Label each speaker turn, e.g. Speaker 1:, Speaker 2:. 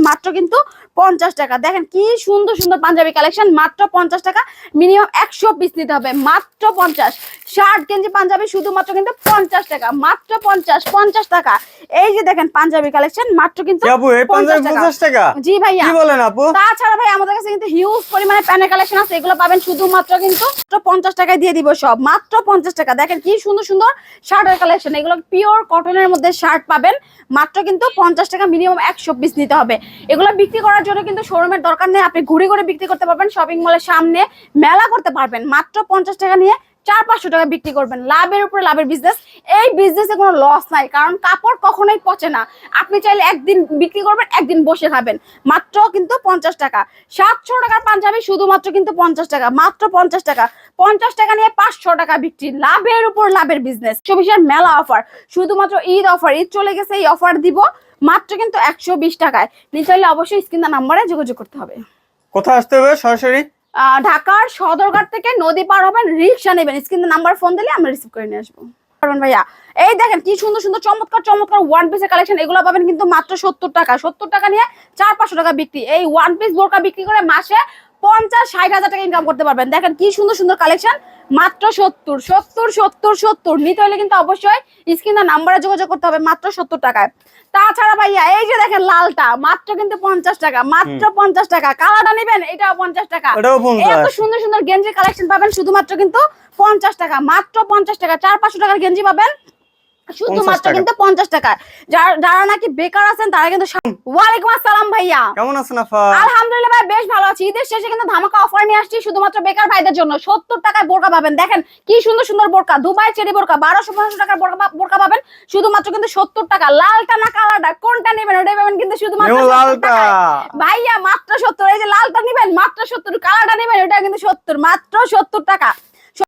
Speaker 1: মাত্র কিন্তু 50 টাকা। দেখেন কি সুন্দর সুন্দর পাঞ্জাবি কালেকশন, মাত্র 50 টাকা। মিনিমাম 100 পিস নিতে হবে, মাত্র 50। শার্ট গেঞ্জি পাঞ্জাবি শুধুমাত্র কিন্তু 50 টাকা, মাত্র 50 টাকা। এই যে দেখেন পাঞ্জাবি কালেকশন মাত্র কিন্তু 50 টাকা। জি ভাইয়া,
Speaker 2: কি বলেন আপু?
Speaker 1: তাছাড়া ভাই আমাদের কাছে কিন্তু হিউজ পরিমাণে প্যানের কালেকশন আছে, এগুলো পাবেন শুধুমাত্র কিন্তু 50 টাকায় দিয়ে দিব সব, মাত্র 50 টাকা। দেখেন কি সুন্দর সুন্দর শার্টের কালেকশন, এগুলো পিওর কটনের মধ্যে শার্ট পাবেন মাত্র কিন্তু 50 টাকা। মিনিমাম 100 পিস নিতে হবে। এগুলো বিক্রি করার জন্য কিন্তু শোরুমের দরকার নেই, আপনি ঘুরে ঘুরে বিক্রি করতে পারবেন, শপিং মলের সামনে মেলা করতে পারবেন। মাত্র 50 টাকা নিয়ে 400-500 টাকা বিক্রি করবেন, লাভের উপরে লাভের বিজনেস। এই বিজনেসে কোনো লস নাই, কারণ কাপড় কখনোই পচে না। আপনি চাইলে একদিন বিক্রি করবেন, একদিন বসে খাবেন, মাত্র কিন্তু 50 টাকা। 700 টাকার পাঞ্জাবি শুধুমাত্র কিন্তু 50 টাকা, মাত্র 50 টাকা। 50 টাকা নিয়ে 500 টাকা বিক্রি, লাভের উপর লাভের বিজনেস। 24-এর মেলা অফার, শুধুমাত্র ঈদ অফার, ঈদ চলে গেছে, এই অফার দিব মাত্র কিন্তু 120 টাকায়। নিতে হলে অবশ্যই স্ক্রিনের নাম্বারে যোগাযোগ করতে হবে।
Speaker 2: কোথায় আসতে হবে? সরাসরি
Speaker 1: ঢাকার সদরঘাট থেকে নদী পার হবেন, রিক্সা নেবেন, স্ক্রিনের নাম্বার ফোন দিলে আমরা রিসিভ করে নিয়ে আসবো ভাইয়া। এই দেখেন কি সুন্দর সুন্দর চমৎকার চমৎকার ওয়ান পিসের কালেকশন, এগুলো পাবেন কিন্তু মাত্র 70 টাকা। 70 টাকা নিয়ে 400-500 টাকা বিক্রি। এই ওয়ান পিস বোরকা বিক্রি করে মাসে 50-60 হাজার টাকা ইনকাম করতে পারবেন। দেখেন কি সুন্দর সুন্দর কালেকশন, মাত্র 70 নিতে হলে কিন্তু অবশ্যই স্ক্রিনের নাম্বারে যোগাযোগ করতে হবে, মাত্র 70 টাকায়। তাছাড়া ভাইয়া এই যে দেখেন লালটা মাত্র কিন্তু 50 টাকা, মাত্র 50 টাকা। কালারটা নেবেন, এটাও 50 টাকা। এত সুন্দর সুন্দর গেঞ্জি কালেকশন পাবেন শুধুমাত্র কিন্তু 50 টাকা, মাত্র 50 টাকা। 400-500 টাকার গেঞ্জি পাবেন শুধুমাত্র কিন্তু 50 টাকা। যারা নাকি বেকার আছেন তারা কিন্তু। ওয়ালাইকুম আসসালাম ভাইয়া,
Speaker 2: কেমন আছেন আপা?
Speaker 1: আলহামদুলিল্লাহ ভাই বেশ ভালো আছি। ঈদের শেষে কিন্তু ধামাকা অফার নিয়ে আসছি শুধুমাত্র বেকার ভাইদের জন্য। 70 টাকায় বোরকা পাবেন, দেখেন কি সুন্দর সুন্দর বোরকা, দুবাই চেরি বোরকা 1200-1500 টাকার বোরকা পাবেন শুধুমাত্র কিন্তু 70 টাকা। লালটা না কালারটা কোনটা নেবেন ওটাই পাবেন কিন্তু শুধুমাত্র 70 টাকায় ভাইয়া, মাত্র 70। এই যে লালটা নেবেন মাত্র 70, কালারটা নেবেন ওটা কিন্তু 70, মাত্র 70 টাকা।